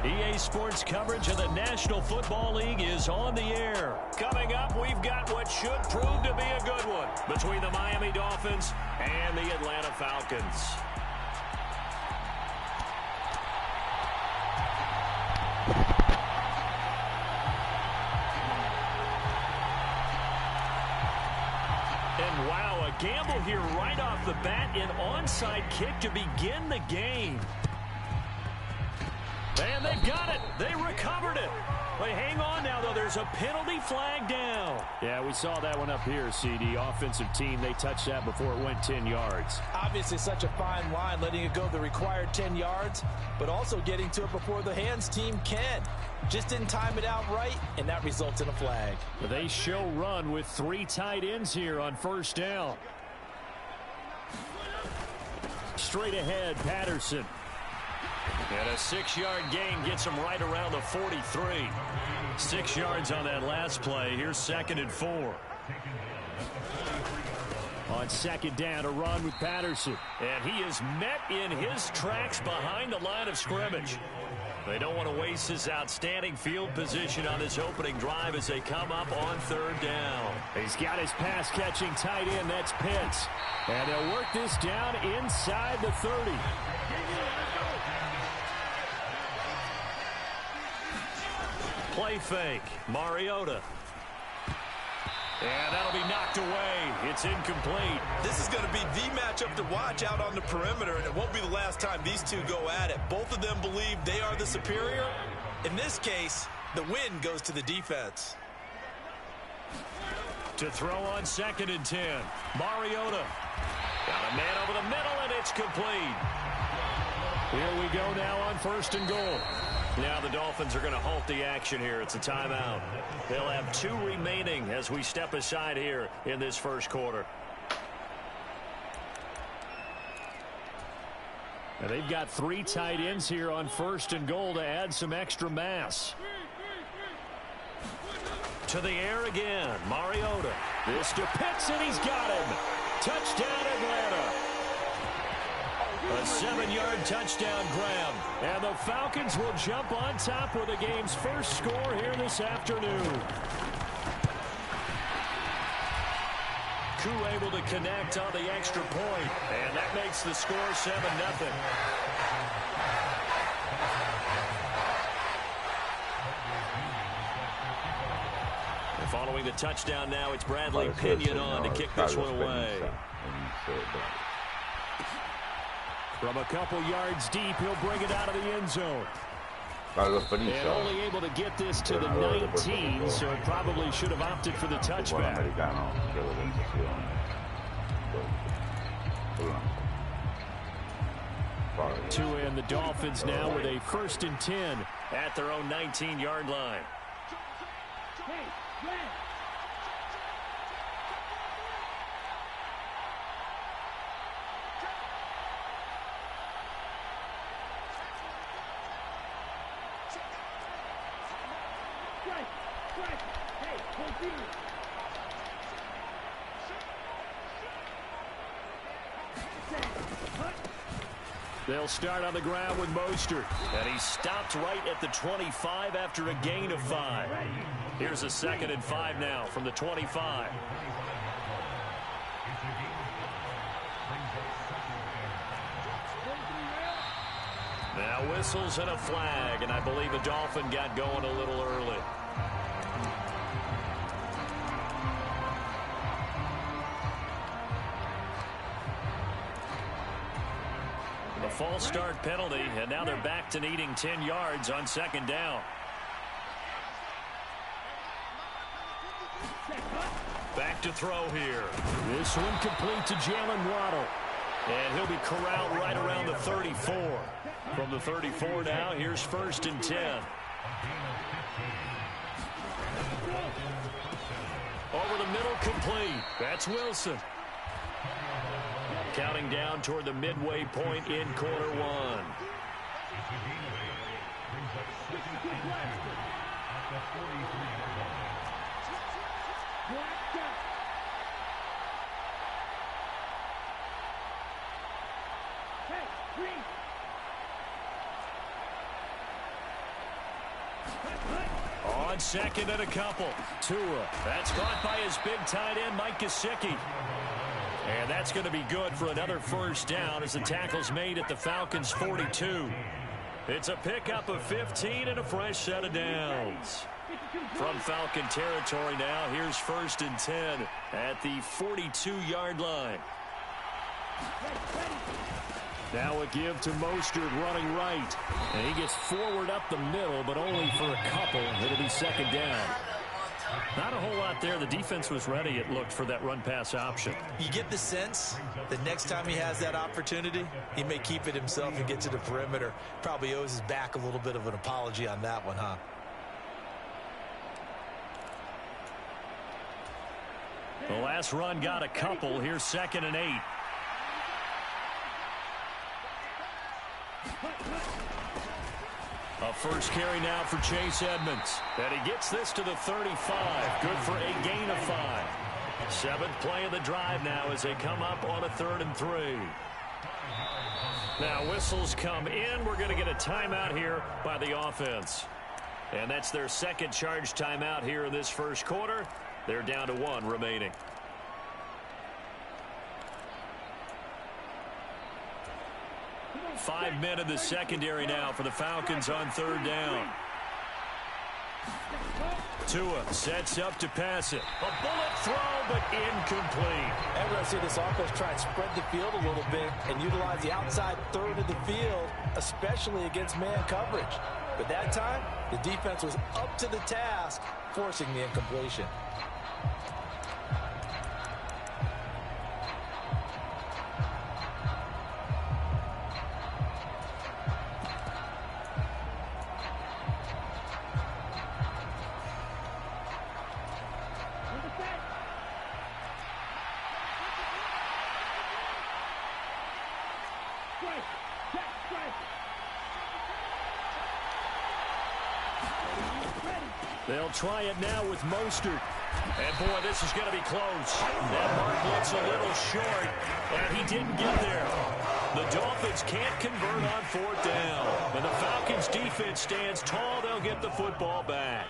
EA Sports coverage of the National Football League is on the air. Coming up, we've got what should prove to be a good one between the Miami Dolphins and the Atlanta Falcons. And wow, a gamble here right off the bat, an onside kick to begin the game. And they've got it. They recovered it. Wait, hang on now, though. There's a penalty flag down. Yeah, we saw that one up here, CD. Offensive team, they touched that before it went 10 yards. Obviously, such a fine line, letting it go the required 10 yards, but also getting to it before the hands team can. Just didn't time it out right, and that results in a flag. They show run with 3 tight ends here on first down. Straight ahead, Patterson. And a 6-yard gain gets him right around the 43. 6 yards on that last play. Here's 2nd and 4. On 2nd down, a run with Patterson. And he is met in his tracks behind the line of scrimmage. They don't want to waste his outstanding field position on this opening drive as they come up on 3rd down. He's got his pass-catching tight end. That's Pitts. And they'll work this down inside the 30. Play fake, Mariota. And that'll be knocked away. It's incomplete. This is going to be the matchup to watch out on the perimeter, and it won't be the last time these two go at it. Both of them believe they are the superior. In this case, the win goes to the defense. To throw on 2nd and 10. Mariota. Got a man over the middle, and it's complete. Here we go now on 1st and goal. Now the Dolphins are going to halt the action here. It's a timeout. They'll have 2 remaining as we step aside here in this first quarter. Now they've got 3 tight ends here on 1st and goal to add some extra mass. To the air again. Mariota. This to Pitts, and he's got him. Touchdown, Atlanta. A 7-yard touchdown grab. And the Falcons will jump on top with the game's first score here this afternoon. Koo able to connect on the extra point. And that makes the score 7-0. And following the touchdown now, it's Bradley Pinion on to kick this one away. From a couple yards deep, he'll bring it out of the end zone. And only able to get this to the 19, so it probably should have opted for the touchback. To end the Dolphins now with a 1st and 10 at their own 19-yard line. They'll start on the ground with Mostert. And he stopped right at the 25 after a gain of 5. Here's a 2nd and 5 now from the 25. Now whistles and a flag, and I believe a Dolphin got going a little early. The false start penalty, and now they're back to needing 10 yards on 2nd down. Back to throw here. This one complete to Jalen Waddle. And he'll be corralled right around the 34. From the 34 now, here's 1st and 10. Over the middle, complete. That's Wilson. Counting down toward the midway point in quarter 1. On second and a couple. Tua. That's caught by his big tight end, Mike Gesicki. And that's going to be good for another first down as the tackle's made at the Falcons' 42. It's a pickup of 15 and a fresh set of downs. From Falcon territory now, here's 1st and 10 at the 42-yard line. Now a give to Mostert running right. And he gets forward up the middle, but only for a couple. It'll be 2nd down. Not a whole lot there. The defense was ready, it looked, for that run-pass option. You get the sense that next time he has that opportunity, he may keep it himself and get to the perimeter. Probably owes his back a little bit of an apology on that one, huh? The last run got a couple. Here's 2nd and 8. A first carry now for Chase Edmonds. And he gets this to the 35. Good for a gain of 5. 7th play of the drive now as they come up on a 3rd and 3. Now whistles come in. We're going to get a timeout here by the offense. And that's their 2nd charge timeout here in this first quarter. They're down to 1 remaining. Five men in the secondary now for the Falcons on 3rd down. Tua sets up to pass it. A bullet throw, but incomplete. And we're going to see this offense try and spread the field a little bit and utilize the outside 3rd of the field, especially against man coverage. But that time, the defense was up to the task, forcing the incompletion. They'll try it now with Mostert. And, boy, this is going to be close. That mark looks a little short, and he didn't get there. The Dolphins can't convert on 4th down. And the Falcons' defense stands tall. They'll get the football back.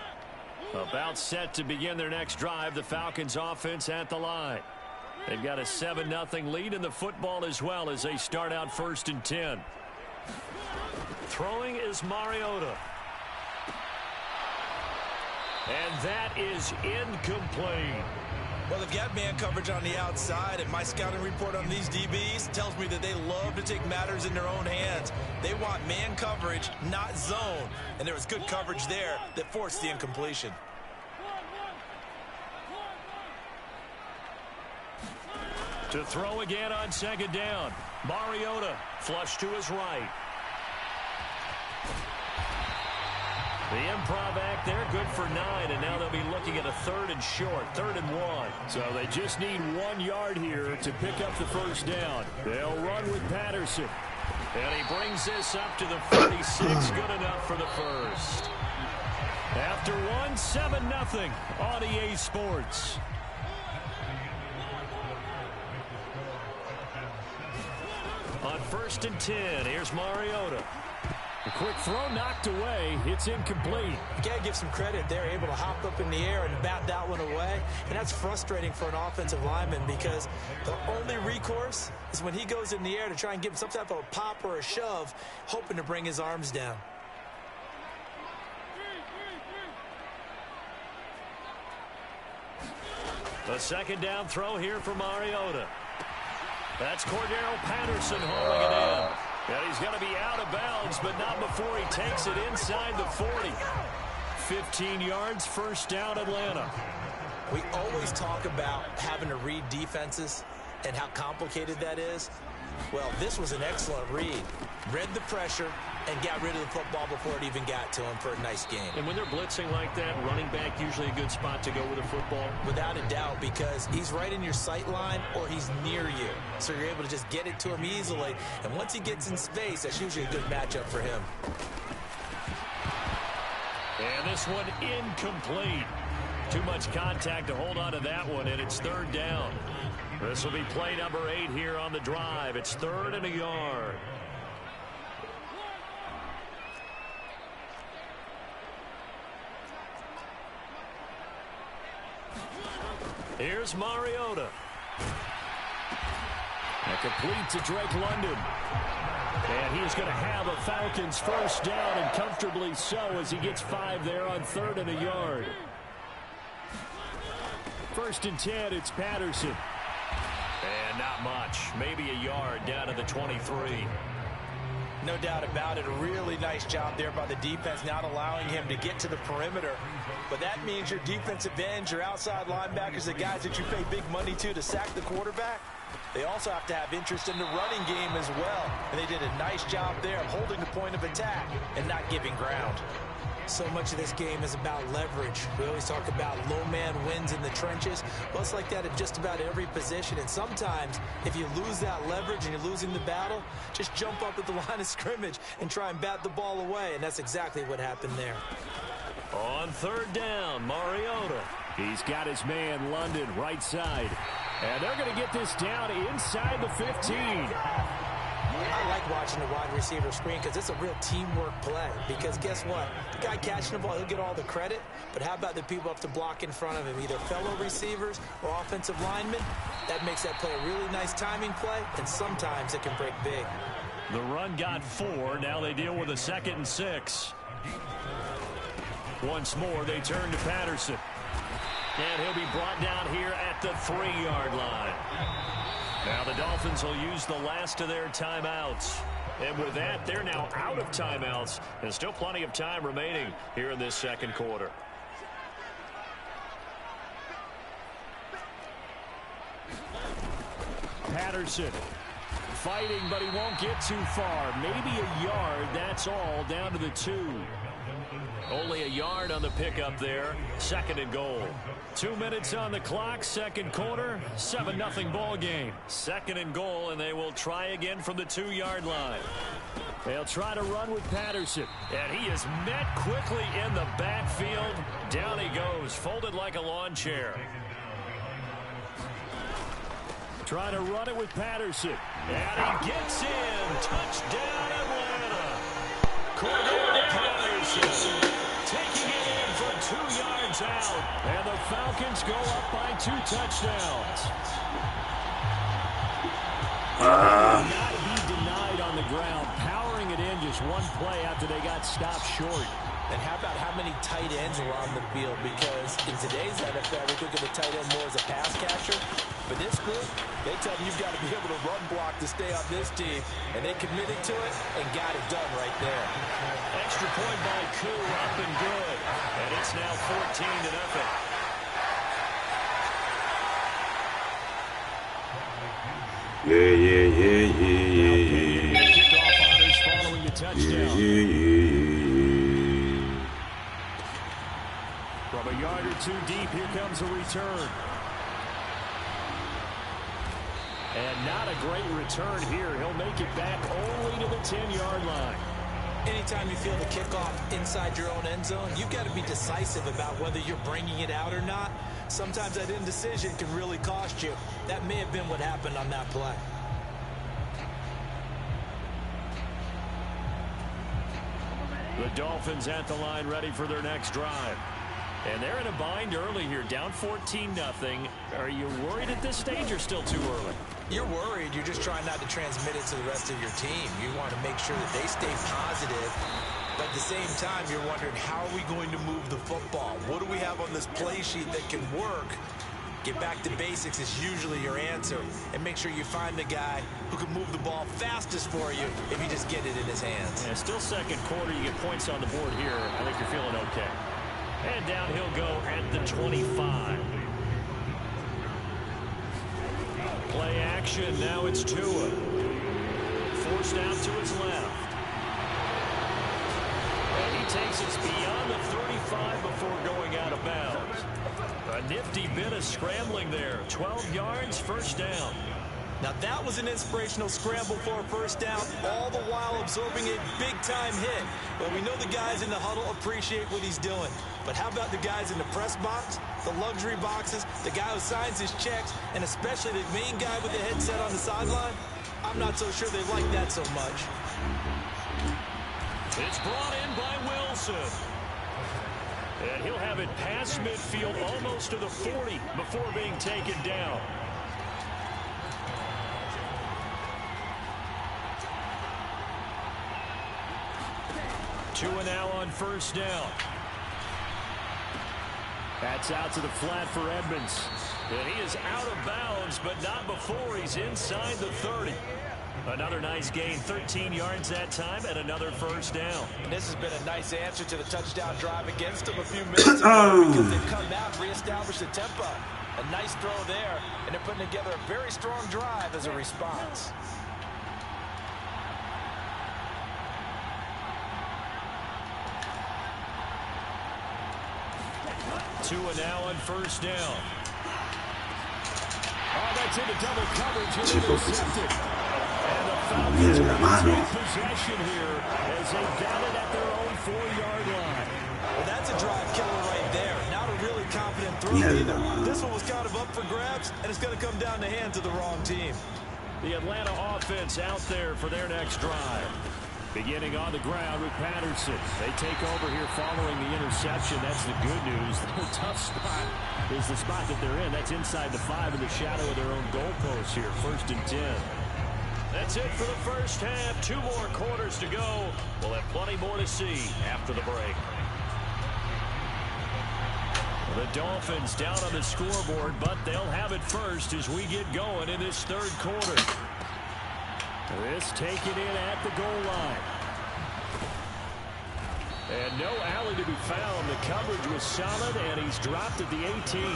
About set to begin their next drive, the Falcons' offense at the line. They've got a 7-0 lead in the football as well as they start out 1st and 10. Throwing is Mariota. And that is incomplete. Well, they've got man coverage on the outside, and my scouting report on these DBs tells me that they love to take matters in their own hands. They want man coverage, not zone. And there was good coverage there that forced the incompletion. To throw again on 2nd down. Mariota flush to his right. The improv act there, good for 9, and now they'll be looking at a 3rd and short, 3rd and 1. So they just need 1 yard here to pick up the first down. They'll run with Patterson. And he brings this up to the 46, good enough for the first. After 1, 7-0 on EA Sports. On 1st and 10, here's Mariota. A quick throw knocked away. It's incomplete. You got to give some credit. They're able to hop up in the air and bat that one away. And that's frustrating for an offensive lineman because the only recourse is when he goes in the air to try and give some type of a pop or a shove, hoping to bring his arms down. A 2nd down throw here for Mariota. That's Cordero Patterson hauling it in. And he's going to be out of bounds, but not before he takes it inside the 40. 15 yards, 1st down, Atlanta. We always talk about having to read defenses and how complicated that is. Well, this was an excellent read. Read the pressure and got rid of the football before it even got to him for a nice game. And when they're blitzing like that, running back usually a good spot to go with the football. Without a doubt, because he's right in your sight line or he's near you. So you're able to just get it to him easily. And once he gets in space, that's usually a good matchup for him. And this one incomplete. Too much contact to hold on to that one, and it's 3rd down. This will be play number 8 here on the drive. It's 3rd and a yard. Here's Mariota. A complete to Drake London. And he's going to have a Falcons first down, and comfortably so, as he gets 5 there on 3rd and a yard. 1st and 10, it's Patterson. And not much. Maybe a yard down to the 23. No doubt about it. A really nice job there by the defense, not allowing him to get to the perimeter. But that means your defensive ends, your outside linebackers, the guys that you pay big money to sack the quarterback, they also have to have interest in the running game as well. And they did a nice job there of holding the point of attack and not giving ground. So much of this game is about leverage. We always talk about low man wins in the trenches. Well, it's like that at just about every position. And sometimes, if you lose that leverage and you're losing the battle, just jump up at the line of scrimmage and try and bat the ball away. And that's exactly what happened there. On 3rd down, Mariota. He's got his man, London, right side. And they're going to get this down inside the 15. I like watching the wide receiver screen because it's a real teamwork play. Because guess what? The guy catching the ball, he'll get all the credit. But how about the people up to block in front of him, either fellow receivers or offensive linemen? That makes that play a really nice timing play, and sometimes it can break big. The run got 4. Now they deal with a 2nd and 6. Once more, they turn to Patterson. And he'll be brought down here at the 3-yard line. Now the Dolphins will use the last of their timeouts. And with that, they're now out of timeouts. And still plenty of time remaining here in this 2nd quarter. Patterson fighting, but he won't get too far. Maybe a yard, that's all, down to the 2. Only a yard on the pickup there. 2nd and goal. 2 minutes on the clock. 2nd quarter. 7-0 ball game. 2nd and goal, and they will try again from the 2-yard line. They'll try to run with Patterson. And he is met quickly in the backfield. Down he goes, folded like a lawn chair. Try to run it with Patterson. And he gets in. Touchdown, Atlanta. Cordell Patterson taking it in for 2 yards out. And the Falcons go up by 2 touchdowns. Not be denied on the ground. Powering it in just one play after they got stopped short. And how about how many tight ends were on the field? Because in today's NFL, we think of a tight end more as a pass catcher. But this group, they tell you you've got to be able to run block to stay on this team. And they committed to it and got it done right there. Extra point by Koo, up and good. And it's now 14-0. Kickoff honors following the touchdown. From a yard or 2 deep, here comes a return. And not a great return here. He'll make it back only to the 10-yard line. Anytime you feel the kickoff inside your own end zone, you've got to be decisive about whether you're bringing it out or not. Sometimes that indecision can really cost you. That may have been what happened on that play. The Dolphins at the line, ready for their next drive. And they're in a bind early here, down 14-0. Are you worried at this stage or still too early? You're worried. You're just trying not to transmit it to the rest of your team. You want to make sure that they stay positive. But at the same time, you're wondering, how are we going to move the football? What do we have on this play sheet that can work? Get back to basics is usually your answer. And make sure you find the guy who can move the ball fastest for you if you just get it in his hands. Yeah, still 2nd quarter. You get points on the board here. I think you're feeling okay. And down he'll go at the 25. Play action. Now it's Tua. Forced out to his left. And he takes us beyond the 35 before going out of bounds. A nifty bit of scrambling there. 12 yards, 1st down. Now that was an inspirational scramble for a 1st down, all the while absorbing a big-time hit. Well, we know the guys in the huddle appreciate what he's doing. But how about the guys in the press box, the luxury boxes, the guy who signs his checks, and especially the main guy with the headset on the sideline? I'm not so sure they like that so much. It's brought in by Wilson. And he'll have it past midfield almost to the 40 before being taken down. Two and now on first down. That's out to the flat for Edmonds. And he is out of bounds, but not before he's inside the 30. Another nice gain, 13 yards that time, and another first down. And this has been a nice answer to the touchdown drive against them a few minutes ago because they've come out and reestablished the tempo. A nice throw there, and they're putting together a very strong drive as a response. Two and now on first down. Oh, that's into double coverage and intercepted. And the Falcons take possession here as they got it at their own 4-yard line. Well, that's a drive killer right there. Not a really confident throw either. This one was kind of up for grabs, and it's going to come down the hands of the wrong team. The Atlanta offense out there for their next drive. Beginning on the ground with Patterson. They take over here following the interception. That's the good news. The tough spot is the spot that they're in. That's inside the 5 in the shadow of their own goalpost here. 1st and 10. That's it for the first half. 2 more quarters to go. We'll have plenty more to see after the break. The Dolphins down on the scoreboard, but they'll have it first as we get going in this 3rd quarter. This taken in at the goal line. And no alley to be found. The coverage was solid, and he's dropped at the 18.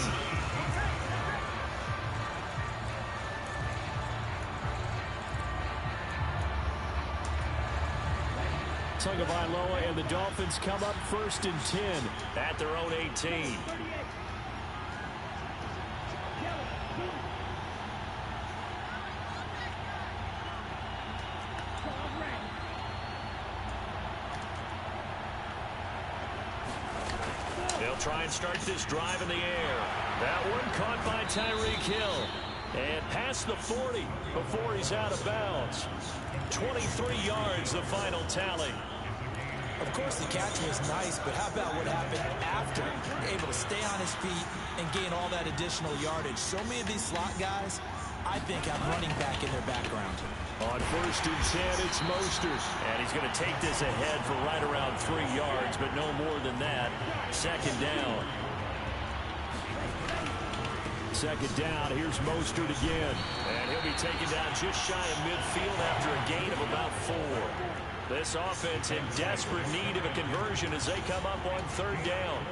Tagovailoa and the Dolphins come up 1st and 10 at their own 18. They'll try and start this drive in the air. That one caught by Tyreek Hill. And past the 40 before he's out of bounds. 23 yards, the final tally. Of course, the catch was nice, but how about what happened after? Able to stay on his feet and gain all that additional yardage. So many of these slot guys, I think, have running back in their background. On 1st and 10, it's Mostert. And he's going to take this ahead for right around 3 yards, but no more than that. 2nd down. 2nd down, here's Mostert again. And he'll be taken down just shy of midfield after a gain of about 4. This offense in desperate need of a conversion as they come up on 3rd down.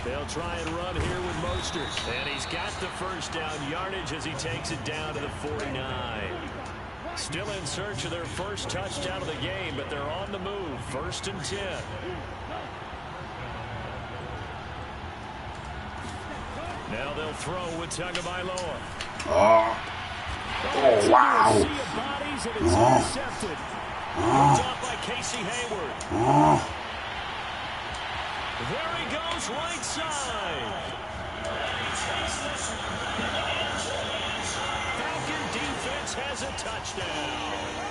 They'll try and run here with Mostert. And he's got the first down yardage as he takes it down to the 49. Still in search of their first touchdown of the game, but they're on the move. 1st and 10. Now they'll throw with Tagovailoa. Oh, wow. Bodies and it's intercepted. Picked up by Casey Hayward. There he goes, right side. Falcon defense has a touchdown.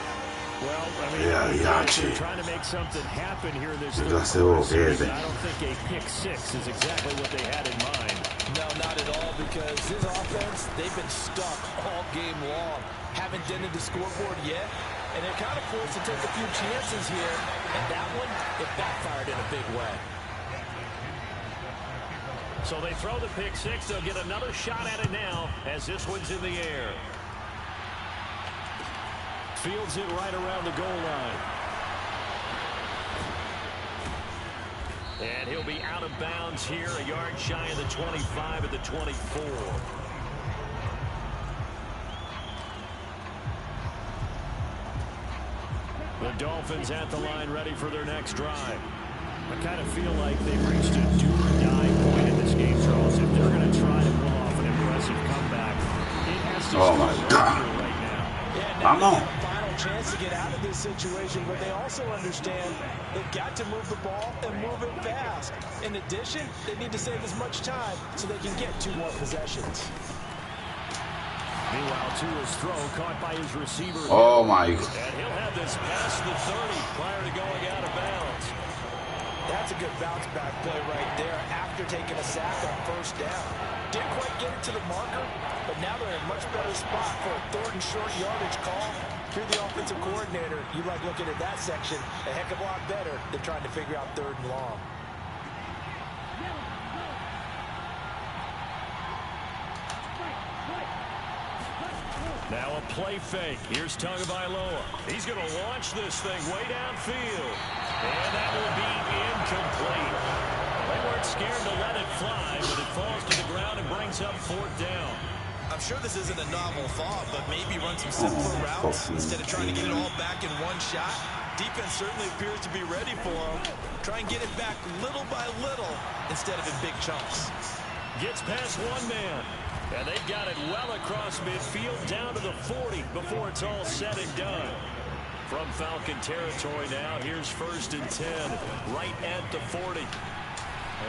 Well, I mean, they're trying to make something happen here in this third quarter. I don't think a pick 6 is exactly what they had in mind. No, not at all, because his offense, they've been stuck all game long. Haven't dented the scoreboard yet, and they're kind of forced to take a few chances here, and that one, it backfired in a big way. So they throw the pick 6. They'll get another shot at it now as this one's in the air. Fields it right around the goal line. And he'll be out of bounds here, a yard shy of the 25 at the 24. The Dolphins at the line ready for their next drive. I kind of feel like they've reached a do-or-die point in this game, Charles. If they're going to try to pull off an impressive comeback, it has to start right now. Yeah, I'm on. Chance to get out of this situation, but they also understand they've got to move the ball and move it fast. In addition, they need to save as much time so they can get 2 more possessions. Meanwhile, Tua's throw caught by his receiver. Oh my God. And he'll have this past the 30 prior to going out of bounds. That's a good bounce back play right there after taking a sack on first down. Didn't quite get it to the marker, but now they're in a much better spot for a 3rd and short yardage call. If you're the offensive coordinator, you like looking at that section a heck of a lot better than trying to figure out 3rd and long. Now a play fake. Here's Tagovailoa. He's going to launch this thing way downfield. And that will be incomplete. They weren't scared to let it fly, but it falls to the ground and brings up 4th down. I'm sure this isn't a novel thought, but maybe run some simpler routes instead of trying to get it all back in one shot. Defense certainly appears to be ready for him. Try and get it back little by little instead of in big chunks. Gets past one man. And they've got it well across midfield down to the 40 before it's all said and done. From Falcon territory now, here's 1st and 10, right at the 40.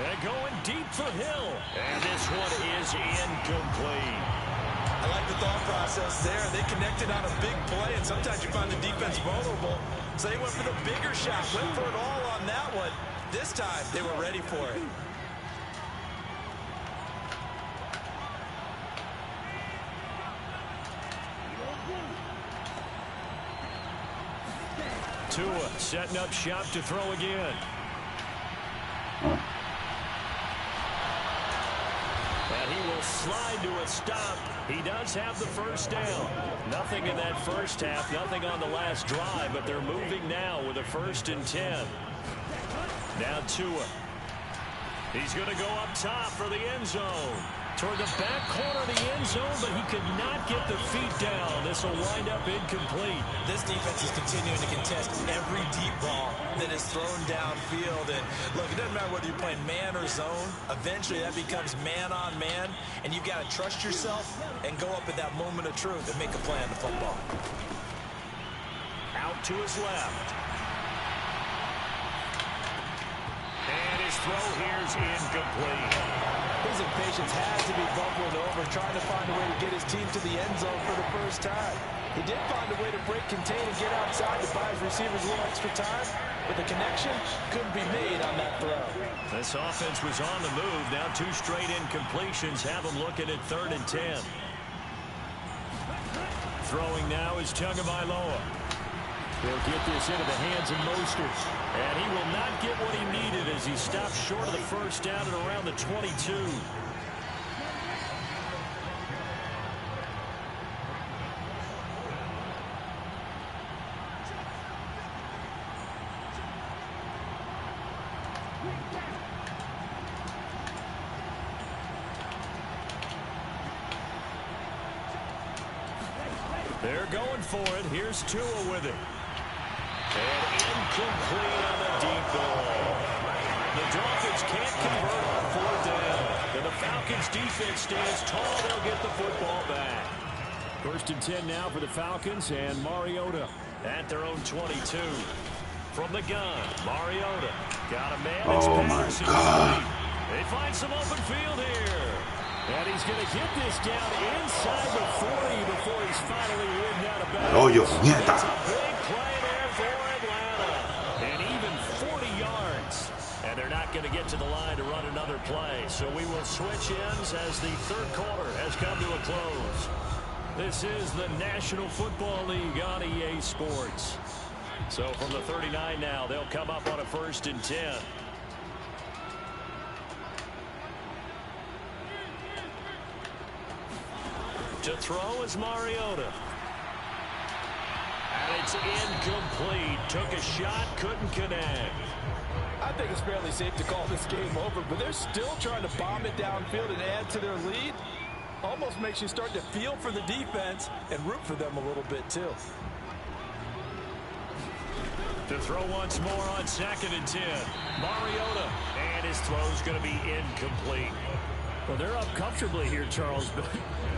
And going deep for Hill. And this one is incomplete. I like the thought process there. They connected on a big play, and sometimes you find the defense vulnerable. So they went for the bigger shot, went for it all on that one. This time, they were ready for it. Tua setting up shop to throw again. And he will slide to a stop. He does have the first down. Nothing in that first half, nothing on the last drive, but they're moving now with a 1st and 10. Now Tua. He's going to go up top for the end zone. Toward the back corner of the end zone, but he could not get the feet down. This will wind up incomplete. This defense is continuing to contest every deep ball that is thrown downfield. And look, it doesn't matter whether you're playing man or zone. Eventually, that becomes man on man, and you've got to trust yourself and go up at that moment of truth and make a play on the football. Out to his left. And his throw here's incomplete. His impatience has to be bubbling over, trying to find a way to get his team to the end zone for the first time. He did find a way to break contain and get outside to buy his receivers a little extra time, but the connection couldn't be made on that throw. This offense was on the move. Now 2 straight incompletions have them looking at 3rd and 10. Throwing now is Tagovailoa. They'll get this into the hands of Mostert. And he will not get what he needed as he stops short of the first down at around the 22. They're going for it. Here's Tua with it. And incomplete on the deep ball. The Dolphins can't convert on 4th down. And the Falcons defense stands tall. They'll get the football back. 1st and 10 now for the Falcons, and Mariota at their own 22. From the gun, Mariota got a man. Oh my God. They find some open field here. And he's going to get this down inside the 40 before he's finally ridden out of bounds. Hoyo, nieta. That's a big play there for Atlanta. And even 40 yards. And they're not going to get to the line to run another play. So we will switch ends as the 3rd quarter has come to a close. This is the National Football League on EA Sports. So from the 39 now, they'll come up on a 1st and 10. To throw is Mariota. And it's incomplete. Took a shot, couldn't connect. I think it's fairly safe to call this game over, but they're still trying to bomb it downfield and add to their lead. Almost makes you start to feel for the defense and root for them a little bit, too. To throw once more on 2nd and 10. Mariota. And his throw's going to be incomplete. Well, they're up comfortably here, Charles, but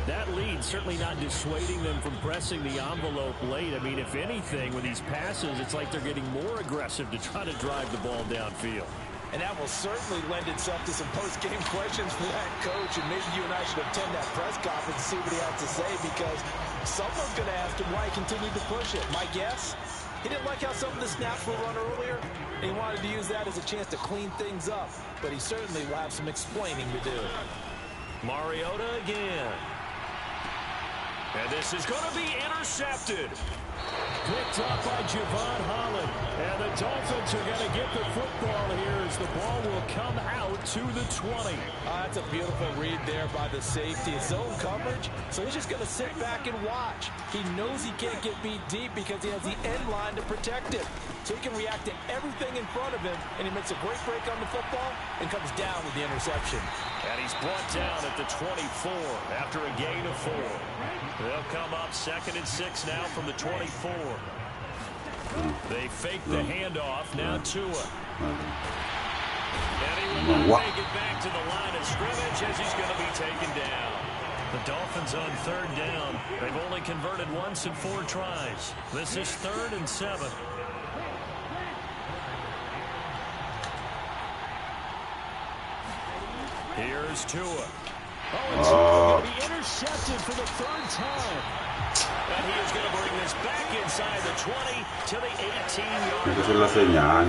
that lead certainly not dissuading them from pressing the envelope late. I mean, if anything, with these passes, it's like they're getting more aggressive to try to drive the ball downfield. And that will certainly lend itself to some post-game questions for that coach. And maybe you and I should attend that press conference and see what he has to say, because someone's going to ask him why he continued to push it. My guess, he didn't like how some of the snaps were run earlier, and he wanted to use that as a chance to clean things up. But he certainly will have some explaining to do. Mariota again. And this is going to be intercepted. Picked up by Javon Holland. And the Dolphins are going to get the football here as the ball will come out to the 20. That's a beautiful read there by the safety. It's zone coverage, so he's just going to sit back and watch. He knows he can't get beat deep because he has the end line to protect it. So he can react to everything in front of him, and he makes a great break on the football and comes down with the interception. And he's brought down at the 24 after a gain of 4. They'll come up 2nd and 6 now from the 24. They fake the handoff. Now Tua. And he will not make it back to the line of scrimmage as he's going to be taken down. The Dolphins on 3rd down. They've only converted once in 4 tries. This is 3rd and 7. Here's Tua. Oh, and Tua going to be intercepted for the 3rd time. And he is going to bring this back inside the 20 to the 18-yard Esa es la señal.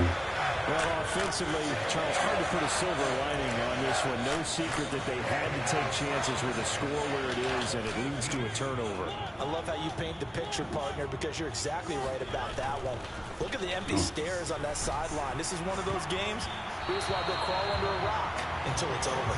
Well, offensively, Charles, hard to put a silver lining on this one. No secret that they had to take chances with a score where it is, and it leads to a turnover. I love how you paint the picture, partner, because you're exactly right about that one. Look at the empty stares on that sideline. This is one of those games where you just want to go crawl under a rock until it's over.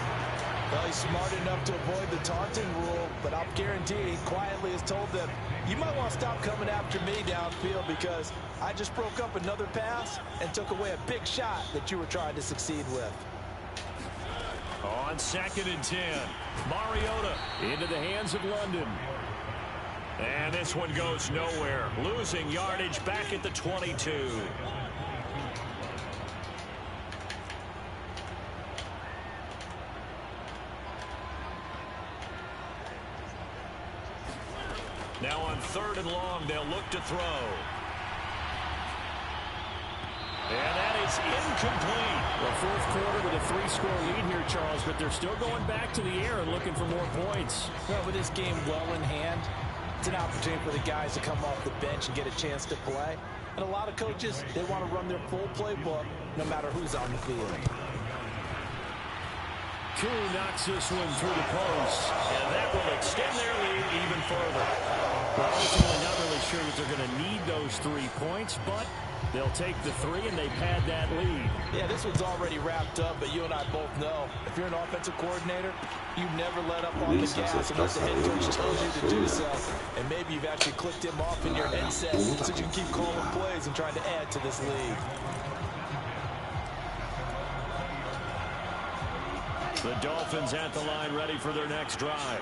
Well, he's smart enough to avoid the taunting rule, but I'll guarantee he quietly has told them, you might want to stop coming after me downfield because I just broke up another pass and took away a big shot that you were trying to succeed with. On 2nd and 10, Mariota into the hands of London. And this one goes nowhere, losing yardage back at the 22. Now on 3rd and long, they'll look to throw. And that is incomplete. Well, 4th quarter with a 3-score lead here, Charles, but they're still going back to the air and looking for more points. Well, with this game well in hand, it's an opportunity for the guys to come off the bench and get a chance to play. And a lot of coaches, they want to run their full playbook no matter who's on the field. Koo knocks this one through the post. And that will extend their lead even further. Well, ultimately not really sure that they're going to need those 3 points, but they'll take the 3 and they've had that lead. Yeah, this one's already wrapped up, but you and I both know if you're an offensive coordinator, you never let up on the gas unless the head coach tells you to do so. And maybe you've actually clicked him off in your headset so you can keep calling plays and trying to add to this lead. The Dolphins at the line, ready for their next drive.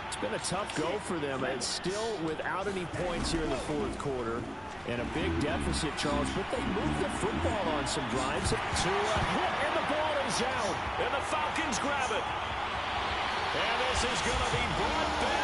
It's been a tough go for them. It's still without any points here in the 4th quarter. And a big deficit, Charles, but they moved the football on some drives. To a hit, and the ball is out. And the Falcons grab it. And this is going to be brought back